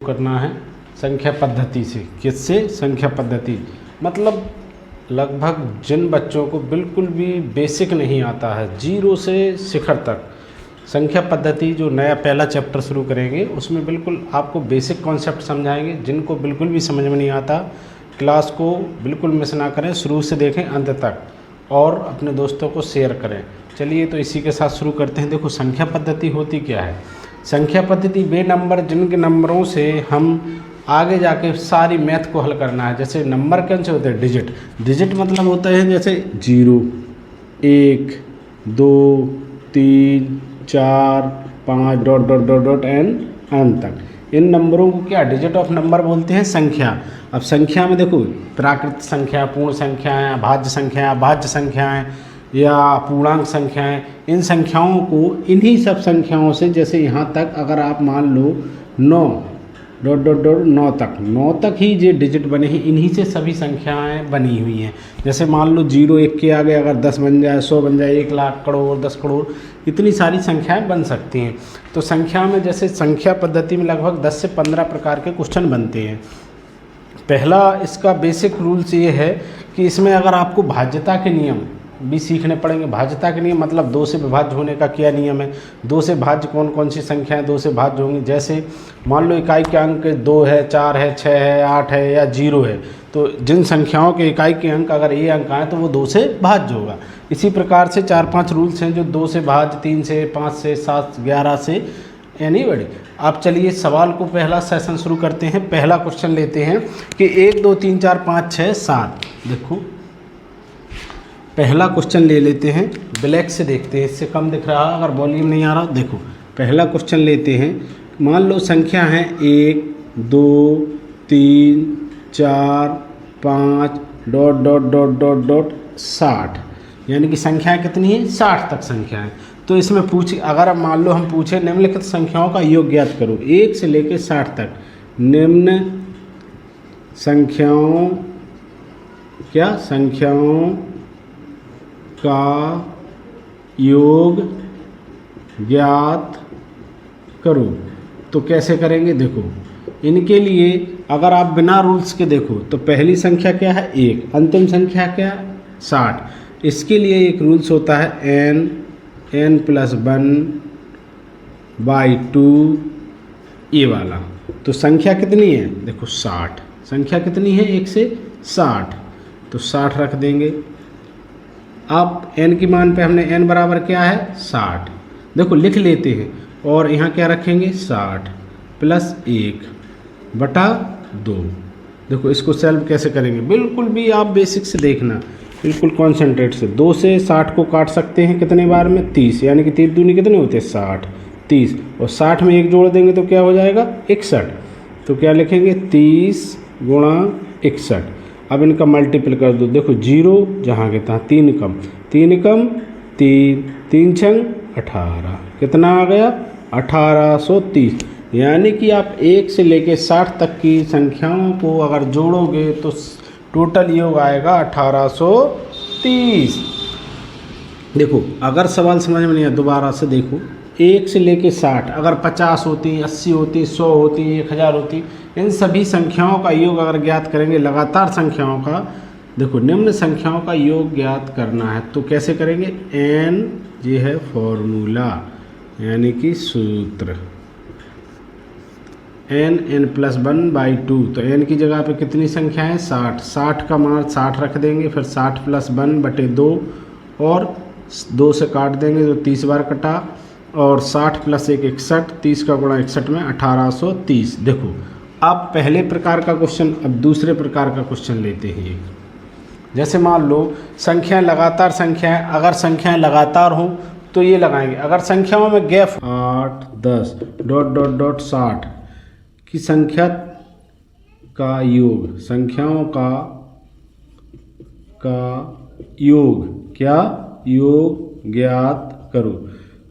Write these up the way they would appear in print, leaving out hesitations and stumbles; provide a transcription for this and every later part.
करना है संख्या पद्धति से। किससे? संख्या पद्धति। मतलब लगभग जिन बच्चों को बिल्कुल भी बेसिक नहीं आता है, जीरो से शिखर तक, संख्या पद्धति जो नया पहला चैप्टर शुरू करेंगे उसमें बिल्कुल आपको बेसिक कॉन्सेप्ट समझाएंगे। जिनको बिल्कुल भी समझ में नहीं आता, क्लास को बिल्कुल मिस ना करें, शुरू से देखें अंत तक और अपने दोस्तों को शेयर करें। चलिए तो इसी के साथ शुरू करते हैं। देखो संख्या पद्धति होती क्या है। संख्या पद्धति वे नंबर जिनके नंबरों से हम आगे जाके सारी मैथ को हल करना है। जैसे नंबर कौन से होते हैं? डिजिट। डिजिट मतलब होता है जैसे 0, 1, 2, 3, 4, 5 dot dot dot dot N तक। इन नंबरों को क्या डिजिट ऑफ नंबर बोलते हैं? संख्या। अब संख्या में देखो प्राकृत संख्या, पूर्ण संख्याएँ, अभाज्य संख्याएँ, अभाज्य संख्याएँ या पूर्णांक संख्याएं, इन संख्याओं को इन्हीं सब संख्याओं से, जैसे यहाँ तक अगर आप मान लो 9 डॉट डॉट डॉट 9 तक ही जो डिजिट बने हैं, इन्हीं से सभी संख्याएं बनी हुई हैं। जैसे मान लो 0 1 के आगे अगर 10 बन जाए, 100 बन जाए, 1 लाख, करोड़, 10 करोड़, इतनी सारी संख्याएं बन सकती हैं। तो संख्या में जैसे संख्या पद्धति में लगभग 10 से 15 प्रकार के क्वेश्चन बनते हैं। पहला इसका बेसिक रूल्स ये है कि इसमें अगर आपको भाज्यता के नियम भी सीखने पड़ेंगे। भाज्यता के नियम मतलब 2 से विभाज्य होने का क्या नियम है, 2 से भाज्य कौन कौन सी संख्याएं 2 से भाज्य होंगी। जैसे मान लो इकाई के अंक 2 है, 4 है, 6 है, 8 है या 0 है, तो जिन संख्याओं के इकाई के अंक अगर ये अंक आए तो वो 2 से भाज्य होगा। इसी प्रकार से 4-5 रूल्स हैं जो 2 से भाज्य, 3 से, 5 से, 7, 11 से, यानी बड़ी। आप चलिए सवाल को पहला सेशन शुरू करते हैं। पहला क्वेश्चन लेते हैं कि 1 2 3 4 5 6 7। देखो पहला क्वेश्चन ले लेते हैं, ब्लैक से देखते हैं, इससे कम दिख रहा, अगर वॉल्यूम नहीं आ रहा। देखो पहला क्वेश्चन लेते हैं। मान लो संख्या है 1 2 3 4 5 dot dot dot dot dot 60, यानी कि संख्याएं कितनी है? 60 तक संख्याएं। तो इसमें अगर मान लो हम पूछे निम्नलिखित संख्याओं का योग ज्ञात करो, 1 से लेकर 60 तक निम्न संख्याओं का योग ज्ञात करो। तो कैसे करेंगे? देखो इनके लिए अगर आप बिना रूल्स के देखो तो पहली संख्या क्या है? 1, अंतिम संख्या क्या? 60। इसके लिए एक रूल्स होता है n + 1/2, ये वाला। तो संख्या कितनी है? देखो 60। संख्या कितनी है? 1 से 60, तो 60 रख देंगे। अब n की मान पे हमने n बराबर क्या है? 60। देखो लिख लेते हैं और यहाँ क्या रखेंगे? 60 + 1/2। देखो इसको सॉल्व कैसे करेंगे, बिल्कुल भी आप बेसिक से देखना, बिल्कुल कॉन्सेंट्रेट से। 2 से 60 को काट सकते हैं कितने बार में? 30, यानी कि 3 दूनी कितने होते हैं? 60, 30, और 60 में 1 जोड़ देंगे तो क्या हो जाएगा? 61। तो क्या लिखेंगे? 30 × 61। अब इनका मल्टीपल कर दो। देखो 0 जहाँ के तहाँ, 3 कम 3 कम 3, 3 छंग 18, कितना आ गया? 1830। यानी कि आप 1 से लेके 60 तक की संख्याओं को अगर जोड़ोगे तो टोटल योग आएगा 1830। देखो अगर सवाल समझ में नहीं आया दोबारा से देखो, 1 से लेके 60, अगर 50 होती, 80 होती, 100 होती, 1000 होती, इन सभी संख्याओं का योग अगर ज्ञात करेंगे, लगातार संख्याओं का, देखो निम्न संख्याओं का योग ज्ञात करना है तो कैसे करेंगे? n ये है फॉर्मूला, यानी कि सूत्र, n + 1/2। तो n की जगह पे कितनी संख्या है? 60। 60 का मान 60 रख देंगे, फिर 60 + 1/2 और 2 से काट देंगे तो 30 बार कटा, और 60 + 1 61, 30 का गुणा 61 में 1830। देखो अब पहले प्रकार का क्वेश्चन, अब दूसरे प्रकार का क्वेश्चन लेते हैं। जैसे मान लो संख्याएं लगातार संख्याएं, अगर संख्याएं लगातार हों तो ये लगाएंगे। अगर संख्याओं में गैप 8 10 डॉट डॉट डॉट 60 की संख्या का योग, संख्याओं का योग क्या? योग ज्ञात करो।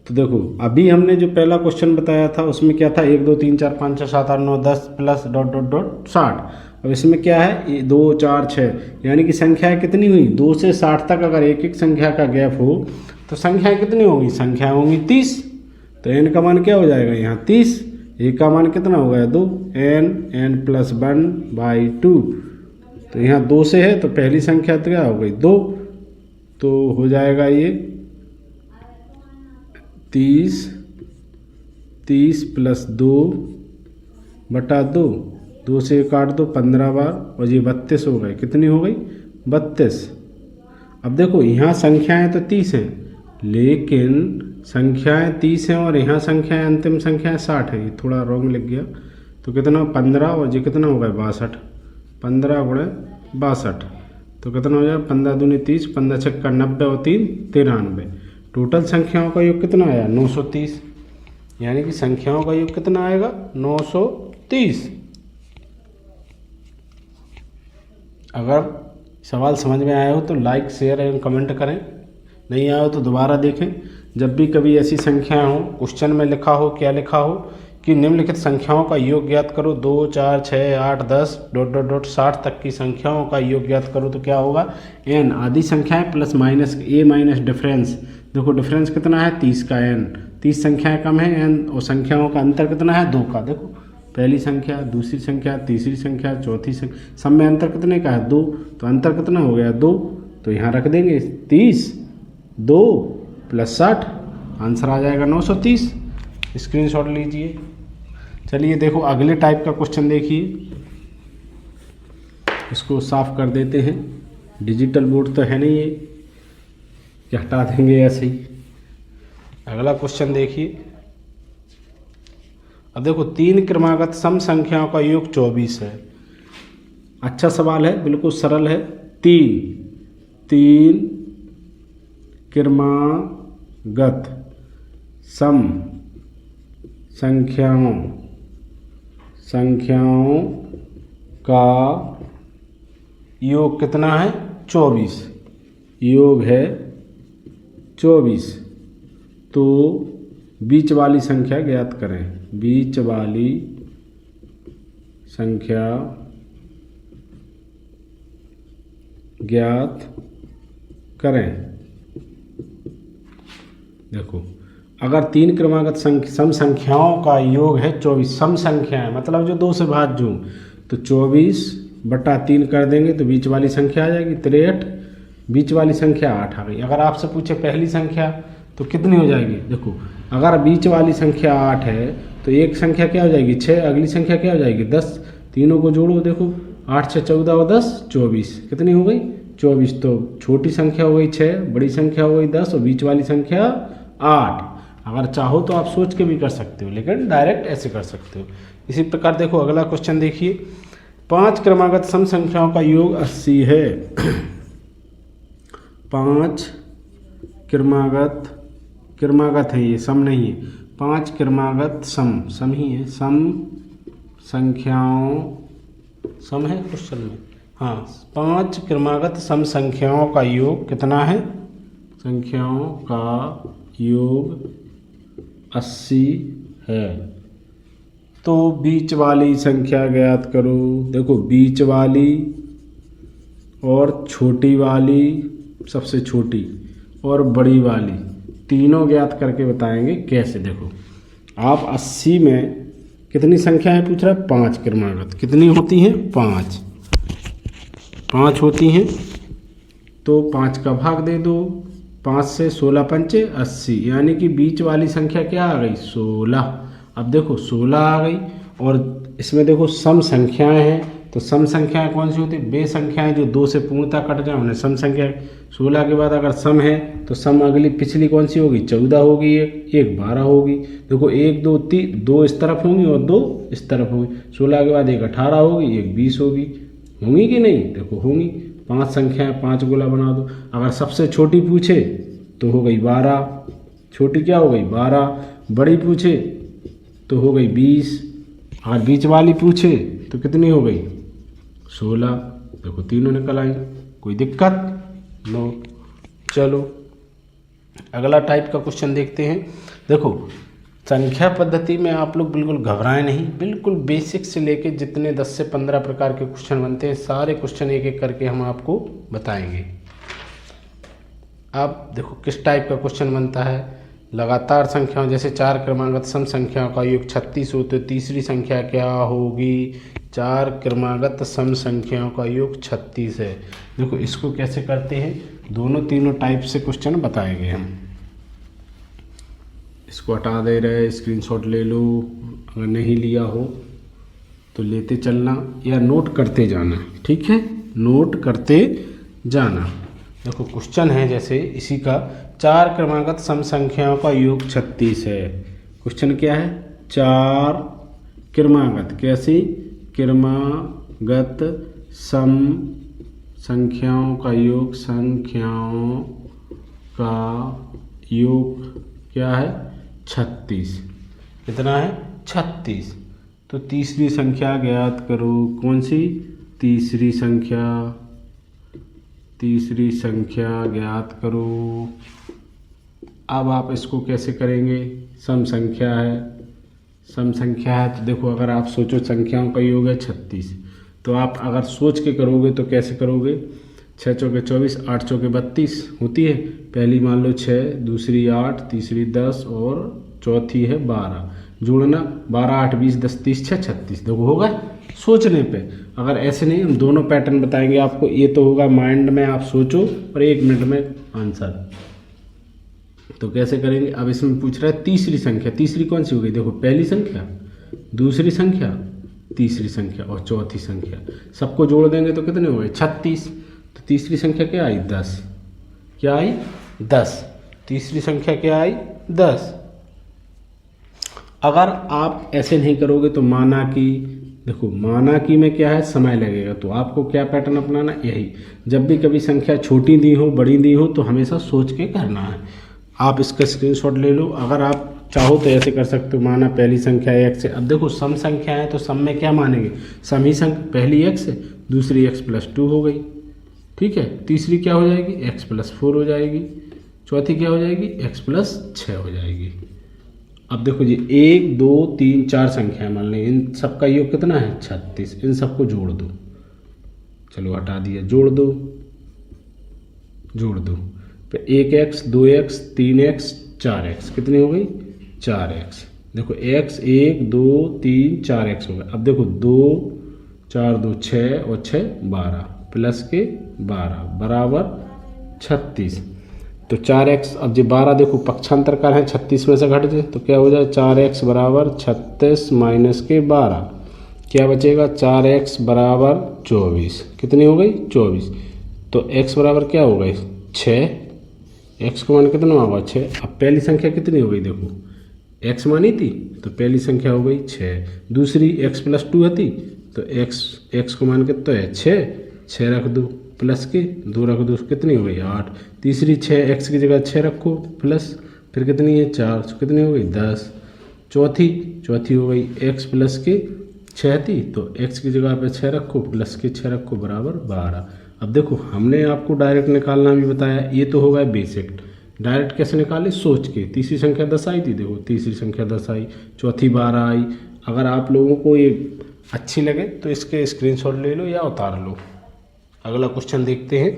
तो देखो अभी हमने जो पहला क्वेश्चन बताया था उसमें क्या था? 1 2 3 4 5 6 7 8 9 10 प्लस डॉट डॉट डॉट 60। अब इसमें क्या है? 2 4 6, यानी कि संख्याएं कितनी हुई? 2 से 60 तक अगर एक एक संख्या का गैप हो तो संख्याएं कितनी होंगी? संख्याएं होंगी 30। तो n का मान क्या हो जाएगा यहाँ? 30। ए का मान कितना हो गया 2, n+1/2। तो यहाँ 2 से है तो पहली संख्या तो क्या हो गई 2, तो हो जाएगा ये 30 + 2/2, 2 से काट दो 15 बार और ये 32 हो गए। कितनी हो गई 32। अब देखो यहाँ संख्याएं तो 30 हैं, लेकिन संख्याएं 30 हैं और यहाँ संख्याएं अंतिम संख्याएं 60 है। ये थोड़ा रॉन्ग लिख गया। तो कितना 15 और ये कितना हो गया 62। 15 × 62 तो कितना हो जाएगा 15 दूनी 30, 15 छक्का 90 और 3 93। टोटल संख्याओं का योग कितना आया 930। यानी कि संख्याओं का योग कितना आएगा 930। अगर सवाल समझ में आया हो तो लाइक शेयर एवं कमेंट करें, नहीं आया हो तो दोबारा देखें। जब भी कभी ऐसी संख्याएं हो, क्वेश्चन में लिखा हो, क्या लिखा हो कि निम्नलिखित संख्याओं का योग ज्ञात करो, 2 4 6 8 10 ... 60 तक की संख्याओं का योग ज्ञात करो, तो क्या होगा n आदि संख्याएं plus minus a minus difference. देखो डिफरेंस कितना है 30 का n, 30 संख्याएं कम है n और संख्याओं का अंतर कितना है 2 का। देखो पहली संख्या, दूसरी संख्या, तीसरी संख्या, चौथी संख्या, सब में अंतर कितने का है 2, तो अंतर कितना हो गया 2। तो यहाँ रख देंगे 30, 2 + 60, आंसर आ जाएगा 930। स्क्रीनशॉट लीजिए। चलिए देखो अगले टाइप का क्वेश्चन देखिए, इसको साफ कर देते हैं। डिजिटल बोर्ड तो है नहीं ये कि हटा देंगे ऐसे ही। अगला क्वेश्चन देखिए। अब देखो 3 क्रमागत सम संख्याओं का योग 24 है। अच्छा सवाल है, बिल्कुल सरल है। 3 क्रमागत सम संख्याओं का योग कितना है 24। योग है 24। तो बीच वाली संख्या ज्ञात करें। बीच वाली संख्या ज्ञात करें। देखो अगर 3 क्रमागत सम संख्याओं का योग है 24, सम संख्या है मतलब जो 2 से भाज्य हो, तो 24/3 कर देंगे तो बीच वाली संख्या आ जाएगी 63। बीच वाली संख्या 8 आ गई। अगर आपसे पूछे पहली संख्या तो कितनी हो जाएगी, देखो अगर बीच वाली संख्या 8 है तो एक संख्या क्या हो जाएगी 6, अगली संख्या क्या हो जाएगी 10। तीनों को जोड़ो, देखो 8 6 14 और 10 24, कितनी हो गई 24। तो छोटी संख्या हो गई 6, बड़ी संख्या हो गई 10 और बीच वाली संख्या 8। अगर चाहो तो आप सोच के भी कर सकते हो, लेकिन डायरेक्ट ऐसे कर सकते हो। इसी प्रकार देखो अगला क्वेश्चन देखिए। 5 क्रमागत सम संख्याओं का योग 80 है। 5 क्रमागत है, ये सम नहीं है। 5 क्रमागत सम ही है। सम संख्याओं, सम है क्वेश्चन में, हाँ 5 क्रमागत सम संख्याओं का योग कितना है, संख्याओं का योग 80 है। तो बीच वाली संख्या ज्ञात करो। देखो बीच वाली और छोटी वाली, सबसे छोटी और बड़ी वाली तीनों ज्ञात करके बताएंगे कैसे। देखो आप 80 में कितनी संख्याएं पूछ रहा है 5 क्रमागत, कितनी होती हैं 5 होती हैं। तो 5 का भाग दे दो, 5 से 16 पंचे 80, यानी कि बीच वाली संख्या क्या आ गई 16। अब देखो 16 आ गई और इसमें देखो सम संख्याएं हैं, तो सम संख्याएं कौन सी होती है, वे संख्याएं जो 2 से पूर्णतः कट जाए उन्हें सम संख्या। 16 के बाद अगर सम है तो सम अगली पिछली कौन सी होगी 14 होगी, एक 12 होगी। देखो 1 2 3 2 इस तरफ होंगी और 2 इस तरफ होगी। 16 के बाद एक 18 होगी, एक 20 होगी कि नहीं, देखो होंगी। 5 संख्याएं 5 गोला बना दो। अगर सबसे छोटी पूछे तो हो गई 12, छोटी क्या हो गई 12। बड़ी पूछे तो हो गई 20, और बीच वाली पूछे तो कितनी हो गई 16। देखो तीनों निकल आई, कोई दिक्कत नो। चलो अगला टाइप का क्वेश्चन देखते हैं। देखो संख्या पद्धति में आप लोग बिल्कुल घबराएं नहीं, बिल्कुल बेसिक से लेके जितने 10 से 15 प्रकार के क्वेश्चन बनते हैं सारे क्वेश्चन एक एक करके हम आपको बताएंगे। आप देखो किस टाइप का क्वेश्चन बनता है। लगातार संख्याओं जैसे 4 क्रमागत सम संख्याओं का योग 36 हो तो तीसरी संख्या क्या होगी? 4 क्रमागत सम संख्याओं का योग 36 है। देखो इसको कैसे करते हैं, दोनों तीनों टाइप से क्वेश्चन बताएंगे हम। इसको हटा दे रहे, स्क्रीनशॉट ले लो, अगर नहीं लिया हो तो लेते चलना या नोट करते जाना, ठीक है, नोट करते जाना। देखो क्वेश्चन है जैसे इसी का, 4 क्रमागत सम संख्याओं का योग 36 है। क्वेश्चन क्या है? 4 क्रमागत, कैसी? क्रमागत सम संख्याओं का योग, संख्याओं का योग क्या है? 36। कितना है? 36। तो तीसरी संख्या ज्ञात करो। कौन सी? तीसरी संख्या, तीसरी संख्या ज्ञात करो। अब आप इसको कैसे करेंगे? सम संख्या है, सम संख्या है तो देखो अगर आप सोचो संख्याओं का योग है 36, तो आप अगर सोच के करोगे तो कैसे करोगे? 6 चौके 24, 8 चौके 32 होती है। पहली मान लो 6, दूसरी 8, तीसरी 10 और चौथी है 12। जोड़ना 12 8 20 10 30 6 36। देखो होगा सोचने पे। अगर ऐसे नहीं, हम दोनों पैटर्न बताएंगे आपको। ये तो होगा माइंड में, आप सोचो और 1 मिनट में आंसर। तो कैसे करेंगे? अब इसमें पूछ रहा है तीसरी संख्या। तीसरी कौन सी हो गई? देखो पहली संख्या, दूसरी संख्या, तीसरी संख्या और चौथी संख्या। सबको जोड़ देंगे तो कितने हो गए? 36। तो तीसरी संख्या क्या आई? 10। क्या आई? 10। तीसरी संख्या क्या आई? 10। अगर आप ऐसे नहीं करोगे तो माना कि, देखो माना कि में क्या है? समय लगेगा। तो आपको क्या पैटर्न अपनाना? यही, जब भी कभी संख्या छोटी दी हो बड़ी दी हो तो हमेशा सोच के करना है। आप इसका स्क्रीनशॉट ले लो। अगर आप चाहो तो ऐसे कर सकते हो, माना पहली संख्या x है। अब देखो सम संख्या है तो सम में क्या मानेंगे? सम ही संख्या, पहली x है, दूसरी x+2 हो गई, ठीक है। तीसरी क्या हो जाएगी? x+4 हो जाएगी। चौथी क्या हो जाएगी? x+6 हो जाएगी। अब देखो जी 1 2 3 4 संख्याएं मान लें, इन सबका योग कितना है? 36। इन सबको जोड़ दो। चलो हटा दिया, जोड़ दो, जोड़ दो। फिर 1x 2x 3x 4x, कितनी हो गई? 4x। देखो x 1 2 3 4x हो गया। अब देखो 2 4 2 6 और 6 12 प्लस के 12 बराबर 36। तो 4x, अब जो 12 देखो पक्षांतर कर है 36 में से घट जाए तो क्या हो जाए? 4x बराबर 36 माइनस के 12, क्या बचेगा? 4x बराबर 24। कितनी हो गई? 24। तो x बराबर क्या हो गई? 6। x को मान कितना होगा? 6। अब पहली संख्या कितनी हो गई? देखो x मानी थी तो पहली संख्या हो गई 6। दूसरी x+2 थी तो x को मान कितना है? 6 रख दो, प्लस के 2 रख दो, कितनी हो गई? 8। तीसरी 6, x की जगह 6 रखो प्लस, फिर कितनी है? 4, तो कितनी हो गई? 10। चौथी हो गई x प्लस के 6 थी तो x की जगह पे 6 रखो प्लस के 6 रखो बराबर 12। अब देखो हमने आपको डायरेक्ट निकालना भी बताया, ये तो होगा बेसिक। डायरेक्ट कैसे निकाले? सोच के। तीसरी संख्या 10 आई थी, देखो तीसरी संख्या 10 आई, चौथी 12 आई। अगर आप लोगों को ये अच्छी लगे तो इसके स्क्रीनशॉट ले लो या उतार लो। अगला क्वेश्चन देखते हैं।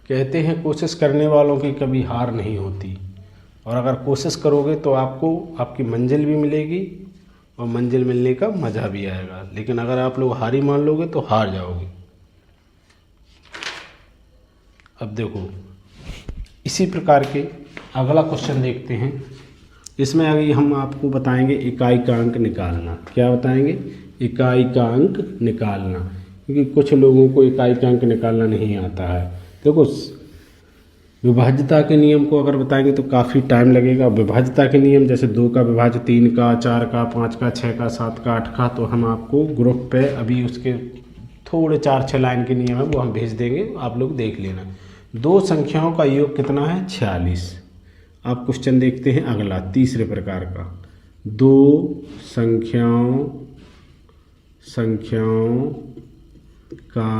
कहते हैं कोशिश करने वालों की कभी हार नहीं होती, और अगर कोशिश करोगे तो आपको आपकी मंजिल भी मिलेगी और मंजिल मिलने का मज़ा भी आएगा। लेकिन अगर आप लोग हार ही मान लोगे तो हार जाओगे। अब देखो इसी प्रकार के अगला क्वेश्चन देखते हैं। इसमें अभी हम आपको बताएंगे इकाई का अंक निकालना। क्या बताएंगे? इकाई का अंक निकालना, क्योंकि कुछ लोगों को इकाई का अंक निकालना नहीं आता है। देखो विभाज्यता के नियम को अगर बताएंगे तो काफ़ी टाइम लगेगा। विभाज्यता के नियम जैसे 2 का विभाज्य 3 का, 4 का, 5 का, 6 का, 7 का, 8 का, तो हम आपको ग्रुप पे अभी उसके थोड़े 4-6 लाइन के नियम है वो हम भेज देंगे, आप लोग देख लेना। 2 संख्याओं का योग कितना है? 46। आप क्वेश्चन देखते हैं अगला तीसरे प्रकार का। 2 संख्याओं का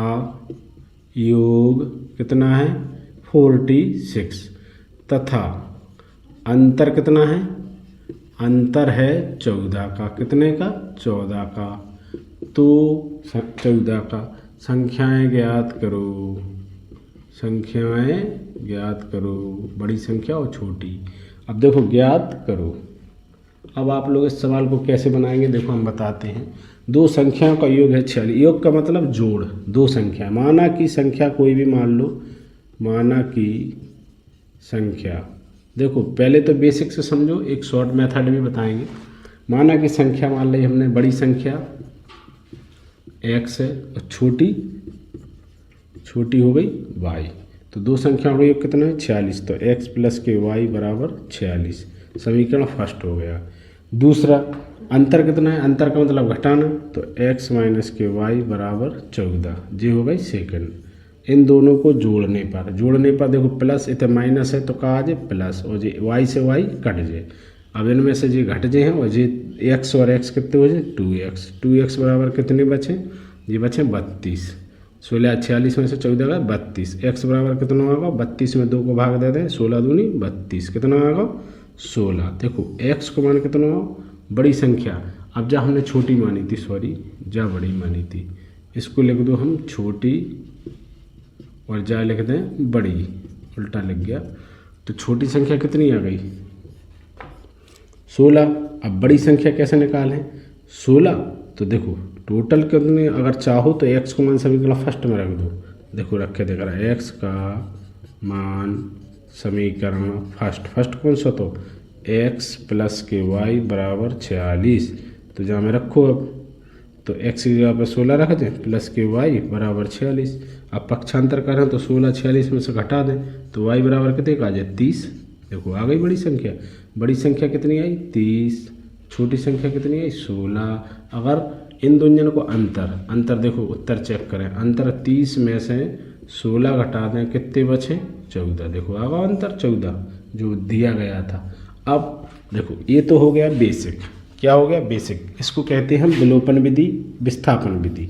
योग कितना है? 46 तथा अंतर कितना है? अंतर है 14 का। कितने का? 14 का। तो 14 का। संख्याएं ज्ञात करो। संख्याएं ज्ञात करो, बड़ी संख्या और छोटी। अब देखो ज्ञात करो। अब आप लोग इस सवाल को कैसे बनाएंगे, देखो हम बताते हैं। दो संख्याओं का योग है 46। योग का मतलब जोड़, दो संख्या। माना की संख्या कोई भी मान लो, माना की संख्या। देखो पहले तो बेसिक से समझो, एक शॉर्ट मेथड भी बताएंगे। माना की संख्या मान ली हमने, बड़ी संख्या x है और छोटी हो गई y। तो दो संख्याओं का योग कितना है 46। तो x प्लस के y बराबर 46। समीकरण फर्स्ट हो गया। दूसरा अंतर कितना है, अंतर का मतलब घटाना। तो x माइनस के y बराबर 14, ये हो गई सेकंड। इन दोनों को जोड़ने पर देखो प्लस इतना माइनस है तो कहा जाए प्लस, और ये y से y कट जाए। अब इनमें से ये घट जाए हैं और ये x और x कितने हो जाए 2x। 2x बराबर कितने बचे, ये बचे 32। 16 46 में से 14 का 32। x बराबर कितना होगा, 32 में 2 को भाग दे दें, 16 दूनी 32, कितना आएगा 16। देखो x को मान कितना हो, बड़ी संख्या। अब जब हमने छोटी मानी थी, सॉरी जब बड़ी मानी थी, इसको लिख दो हम छोटी और जा लिख दें बड़ी, उल्टा लग गया। तो छोटी संख्या कितनी आ गई 16। अब बड़ी संख्या कैसे निकालें 16। तो देखो टोटल कितने, अगर चाहो तो x को मान समीकरण फर्स्ट में रख दो। देखो रख के देख रहा है, x का मान समीकरण फर्स्ट कौन सा, तो x प्लस के y बराबर 46। तो जहाँ में रखो अब, तो x की जगह पर 16 रख दें, प्लस के y बराबर 46। अब पक्षांतर करें तो 16 46 में से घटा दें, तो y बराबर कितने का आ जाए 30। देखो आ गई बड़ी संख्या। बड़ी संख्या कितनी आई 30, छोटी संख्या कितनी आई 16। अगर इन दोनों को अंतर देखो, उत्तर चेक करें, अंतर 30 में से 16 घटा दें, कितने बचे 14। देखो आ गया अंतर 14 जो दिया गया था। अब देखो ये तो हो गया बेसिक। क्या हो गया बेसिक, इसको कहते हैं हम विलोपन विधि, विस्थापन विधि।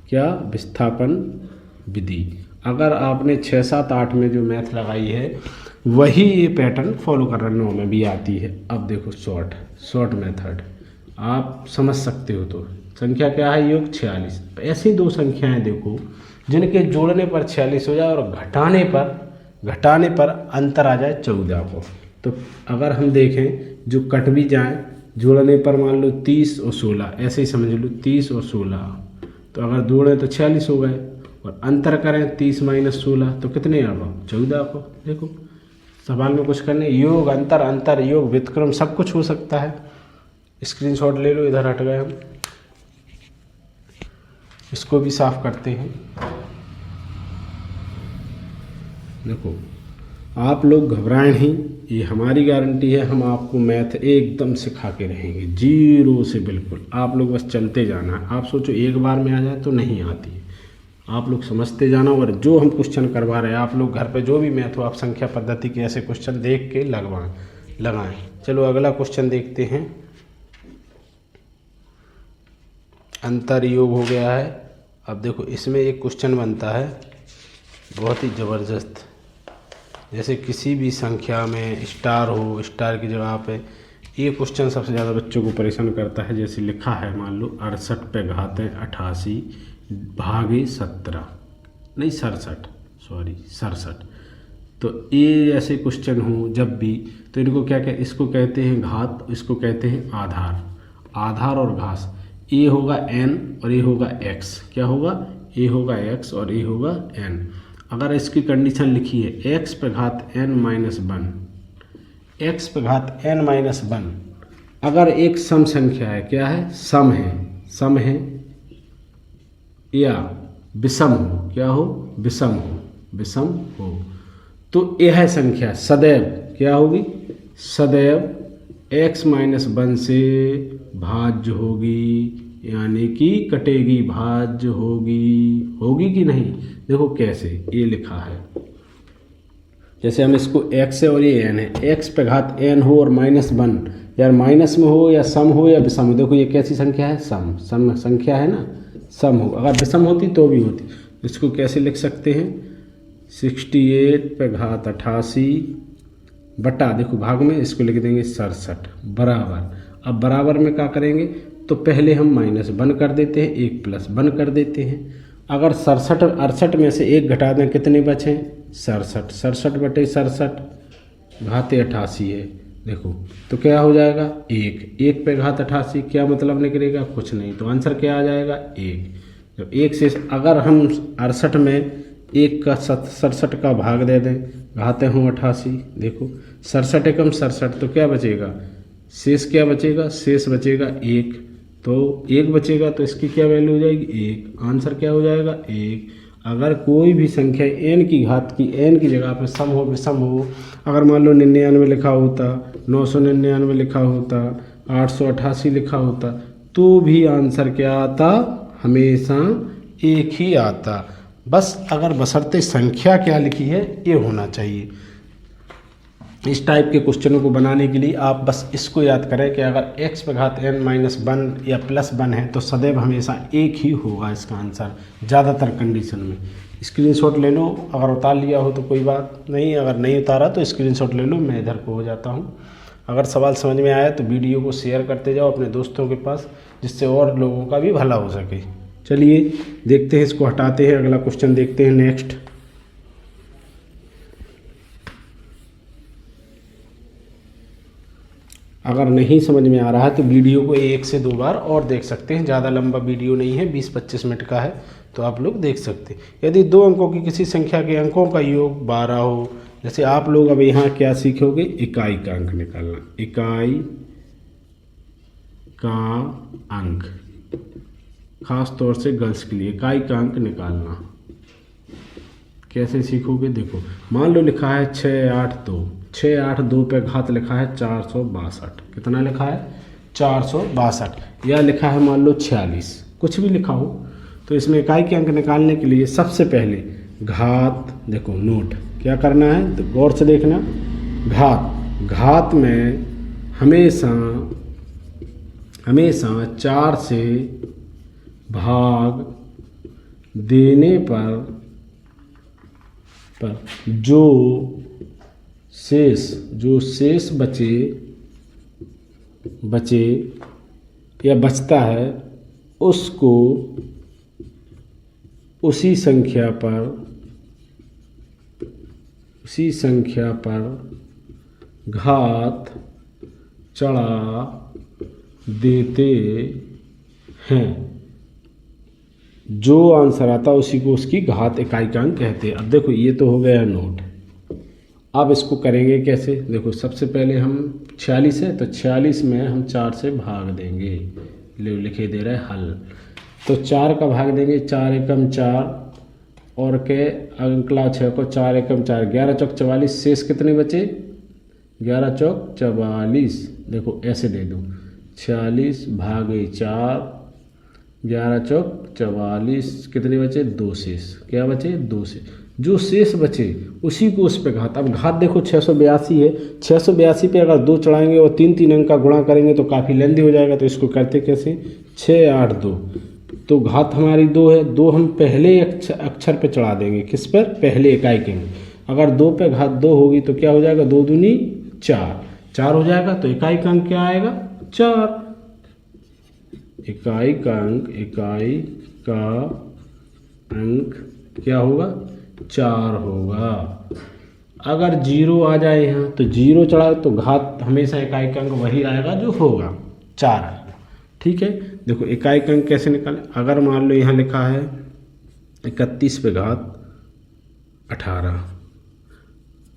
क्या, विस्थापन विधि। अगर आपने 6 7 8 में जो मैथ लगाई है वही ये पैटर्न फॉलो कर रहे 9 में भी आती है। अब देखो शॉर्ट मेथड आप समझ सकते हो। तो संख्या क्या है, योग 46। ऐसी दो संख्याएं देखो जिनके जोड़ने पर 46 हो जाए और घटाने पर अंतर आ जाए 14 को। तो अगर हम देखें जो कट भी जाए, जोड़ने पर मान लो 30 और 16, ऐसे ही समझ लो 30 और 16। तो अगर जोड़े तो 46 हो गए, और अंतर करें 30 माइनस 16 तो कितने आ गए 14 को। देखो सवाल में कुछ करने, योग अंतर योग व्युत्क्रम सब कुछ हो सकता है। स्क्रीनशॉट ले लो, इधर हट गए हम, इसको भी साफ करते हैं। देखो आप लोग घबराएं नहीं, ये हमारी गारंटी है, हम आपको मैथ एकदम सिखा के रहेंगे 0 से बिल्कुल। आप लोग बस चलते जाना है। आप सोचो एक बार में आ जाए तो नहीं आती है, आप लोग समझते जाना। और जो हम क्वेश्चन करवा रहे हैं, आप लोग घर पे जो भी मैथ हो, आप संख्या पद्धति के ऐसे क्वेश्चन देख के लगाएं। चलो अगला क्वेश्चन देखते हैं। अंतर योग हो गया है। अब देखो इसमें एक क्वेश्चन बनता है बहुत ही ज़बरदस्त। जैसे किसी भी संख्या में स्टार हो, स्टार की जगह पे ये क्वेश्चन सबसे ज़्यादा बच्चों को परेशान करता है। जैसे लिखा है मान लो 68 पे घात है 88 भागे 17, नहीं 67। तो ये ऐसे क्वेश्चन हो जब भी, तो इनको क्या कहते, इसको कहते हैं घात, इसको कहते हैं आधार और घास। ये होगा n और ये होगा x। क्या होगा, ये होगा x और ये होगा n। अगर इसकी कंडीशन लिखी है x पे घात n माइनस 1, x पे घात n माइनस 1। अगर एक सम संख्या है, क्या है, सम है या विषम हो, क्या हो, विषम हो, तो यह संख्या सदैव क्या होगी, सदैव x माइनस 1 से भाज्य होगी, यानी कि कटेगी, भाज्य होगी कि नहीं। देखो कैसे, ये लिखा है, जैसे हम इसको x है और ये n है, x पे घात n हो और माइनस 1, यार माइनस में हो या सम हो या विषम हो। देखो ये कैसी संख्या है, सम संख्या है ना, सम हो। अगर विषम होती तो भी होती। इसको कैसे लिख सकते हैं, 68 पे घात 88 बटा, देखो भाग में इसको लिख देंगे 67 बराबर। अब बराबर में क्या करेंगे, तो पहले हम -1 कर देते हैं, 1 + 1 कर देते हैं, अगर 67 में से 1 घटा दें कितने बचें? 67। 67 बटे 67 घात 88 है। देखो तो क्या हो जाएगा? 1 पे घात 88 क्या मतलब निकलेगा? कुछ नहीं। तो आंसर क्या आ जाएगा? 1। जब 1 से अगर हम 68 में 1 का 67 का भाग दे दें, घाते हों 88, देखो 67 एकम 67, तो क्या बचेगा? शेष क्या बचेगा? शेष बचेगा 1। तो 1 बचेगा तो इसकी क्या वैल्यू हो जाएगी? 1। आंसर क्या हो जाएगा? 1। अगर कोई भी संख्या n की घात की n की जगह पे सम हो विषम हो, अगर मान लो 99 लिखा होता, 999 लिखा होता, 888 लिखा होता, तो भी आंसर क्या आता? हमेशा 1 ही आता। बस अगर बशर्ते संख्या क्या लिखी है ये होना चाहिए। इस टाइप के क्वेश्चनों को बनाने के लिए आप बस इसको याद करें कि अगर x पे घात n-1 या +1 है तो सदैव हमेशा 1 ही होगा इसका आंसर, ज़्यादातर कंडीशन में। स्क्रीनशॉट ले लो, अगर उतार लिया हो तो कोई बात नहीं, अगर नहीं उतारा तो स्क्रीनशॉट ले लो, मैं इधर को हो जाता हूँ। अगर सवाल समझ में आया तो वीडियो को शेयर करते जाओ अपने दोस्तों के पास, जिससे और लोगों का भी भला हो सके। चलिए देखते हैं, इसको हटाते हैं, अगला क्वेश्चन देखते हैं नेक्स्ट। अगर नहीं समझ में आ रहा है तो वीडियो को 1 से 2 बार और देख सकते हैं, ज़्यादा लंबा वीडियो नहीं है, 20-25 मिनट का है, तो आप लोग देख सकते हैं। यदि 2 अंकों की किसी संख्या के अंकों का योग 12 हो, जैसे आप लोग अब यहाँ क्या सीखोगे? इकाई का अंक निकालना। इकाई का अंक, खास तौर से गर्ल्स के लिए इकाई का अंक निकालना कैसे सीखोगे? देखो मान लो लिखा है 682, 682 पे घात लिखा है 462। कितना लिखा है? 462। या लिखा है मान लो 46, कुछ भी लिखा हो। तो इसमें इकाई के अंक निकालने के लिए सबसे पहले घात, देखो नोट क्या करना है तो गौर से देखना। घात में हमेशा 4 से भाग देने पर जो शेष बचे या बचता है उसको उसी संख्या पर घात चढ़ा देते हैं। जो आंसर आता है उसी को उसकी घात इकाई का अंक कहते हैं। अब देखो ये तो हो गया नोट। अब इसको करेंगे कैसे? देखो सबसे पहले हम 46 है तो 46 में हम 4 से भाग देंगे, लिखे दे रहे हल। तो 4 का भाग देंगे, 4 एकम 4 और के अंकला 6 को 4 एकम 4, 11 चौक 44। शेष कितने बचे? 11 चौक 44। देखो ऐसे दे दो, 46 भागे 4, 11 चौक 44, कितने बचे? 2 शेष। क्या बचे? 2 शेष। जो शेष बचे उसी को उस पे घात। अब घात देखो 682 है, 682 पे अगर 2 चढ़ाएंगे और 3 अंक का गुणा करेंगे तो काफ़ी लेंदी हो जाएगा। तो इसको करते कैसे? 682, तो घात हमारी 2 है, 2 हम पहले अक्षर पे चढ़ा देंगे। किस पर? पहले इकाई के। अगर 2 पे घात 2 होगी तो क्या हो जाएगा? 2 दूनी 4 हो जाएगा। तो इकाई का अंक क्या आएगा? 4। इकाई का अंक क्या होगा? 4 होगा। अगर 0 आ जाए यहाँ तो 0 चढ़ाए तो घात हमेशा इकाई का अंक वही आएगा जो होगा, 4 आएगा। ठीक है, देखो इकाई का अंक कैसे निकालें? अगर मान लो यहाँ लिखा है 31 पे घात 18,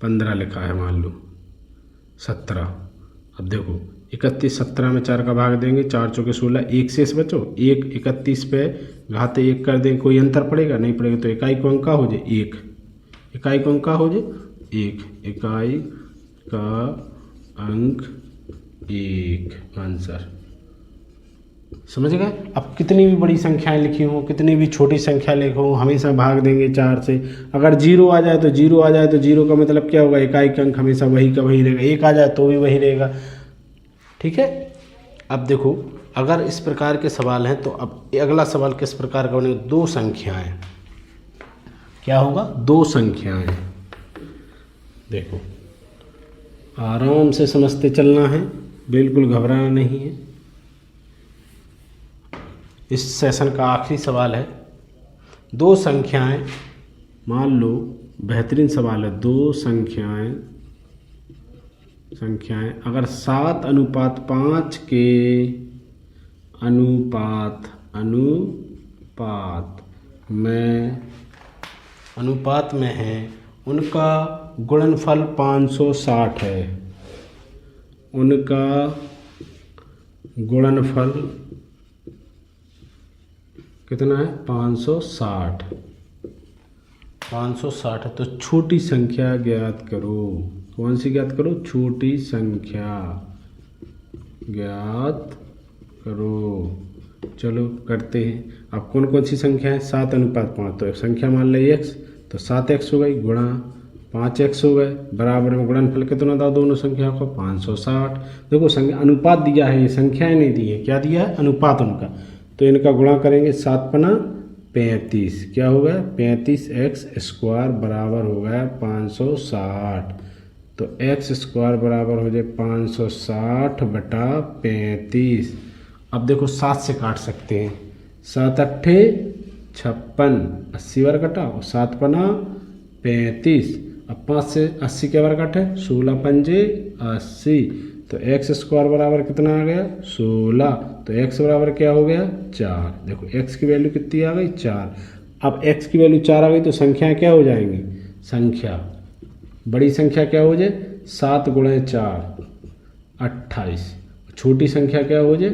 15 लिखा है मान लो 17। अब देखो 31 17 में 4 का भाग देंगे, 4 चौके 16, 1 शेष बचो, 1 31 पे घाते 1 कर दें, कोई अंतर पड़ेगा? नहीं पड़ेगा। तो इकाई को अंक का हो जाए 1, इकाई को अंक का हो जाए 1, इकाई का अंक 1 आंसर। समझ गए? अब कितनी भी बड़ी संख्याएं लिखी हो, कितनी भी छोटी संख्या लिखो, हमेशा भाग देंगे 4 से। अगर 0 आ जाए तो 0 का मतलब क्या होगा? इकाई का अंक हमेशा वही का वही रहेगा। 1 आ जाए तो भी वही रहेगा। ठीक है, अब देखो अगर इस प्रकार के सवाल हैं तो अब अगला सवाल किस प्रकार का बनेगा? 2 संख्याएं। क्या होगा? 2 संख्याएं। देखो आराम से समझते चलना है, बिल्कुल घबराना नहीं है। इस सेशन का आखिरी सवाल है, दो संख्याएं, मान लो बेहतरीन सवाल है, दो संख्याएं अगर 7:5 के अनुपात में है, उनका गुणनफल 560 है। उनका गुणनफल कितना है? 560 है। तो छोटी संख्या ज्ञात करो। कौन सी ज्ञात करो? छोटी संख्या ज्ञात करो। चलो करते हैं। अब कौन कौन सी संख्या है? 7:5। तो संख्या मान ली x, तो 7x हो गई, गुणा 5x हो गए, बराबर में गुणनफल कितना था दोनों संख्या को? 560। देखो संख्या अनुपात दिया है, ये संख्याएं नहीं दी है। क्या दिया है? अनुपात उनका। तो इनका गुणा करेंगे 7×5=35। क्या हो गया? 35x² बराबर हो गया 560। तो x² बराबर हो जाए 560/35। अब देखो 7 से काट सकते हैं। 7×8 = 56, 80 बार कटा, और 7×5 अब 5 से 80 के बार काटे, 16×5 = 80। तो x² बराबर कितना आ गया? 16। तो x बराबर क्या हो गया? 4। देखो x की वैल्यू कितनी आ गई? 4। अब x की वैल्यू 4 आ गई तो संख्या क्या हो जाएंगी? संख्या बड़ी संख्या क्या हो जाए? 7 × 4 = 28। छोटी संख्या क्या हो जाए?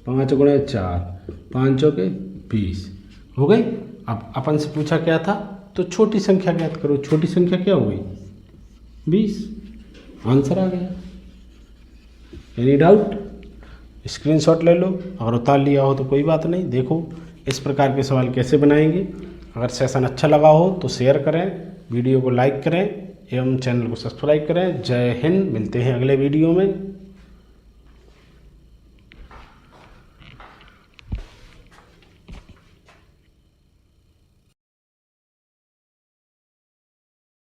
5 × 4 5 के 20 हो गई। अब अपन से पूछा क्या था? तो छोटी संख्या ज्ञात करो। छोटी संख्या क्या हो गई? 20। आंसर आ गया। Any doubt? स्क्रीनशॉट ले लो। अगर उतार लिया हो तो कोई बात नहीं। देखो इस प्रकार के सवाल कैसे बनाएंगे। अगर सेशन अच्छा लगा हो तो शेयर करें, वीडियो को लाइक करें एवं चैनल को सब्सक्राइब करें। जय हिंद। मिलते हैं अगले वीडियो में।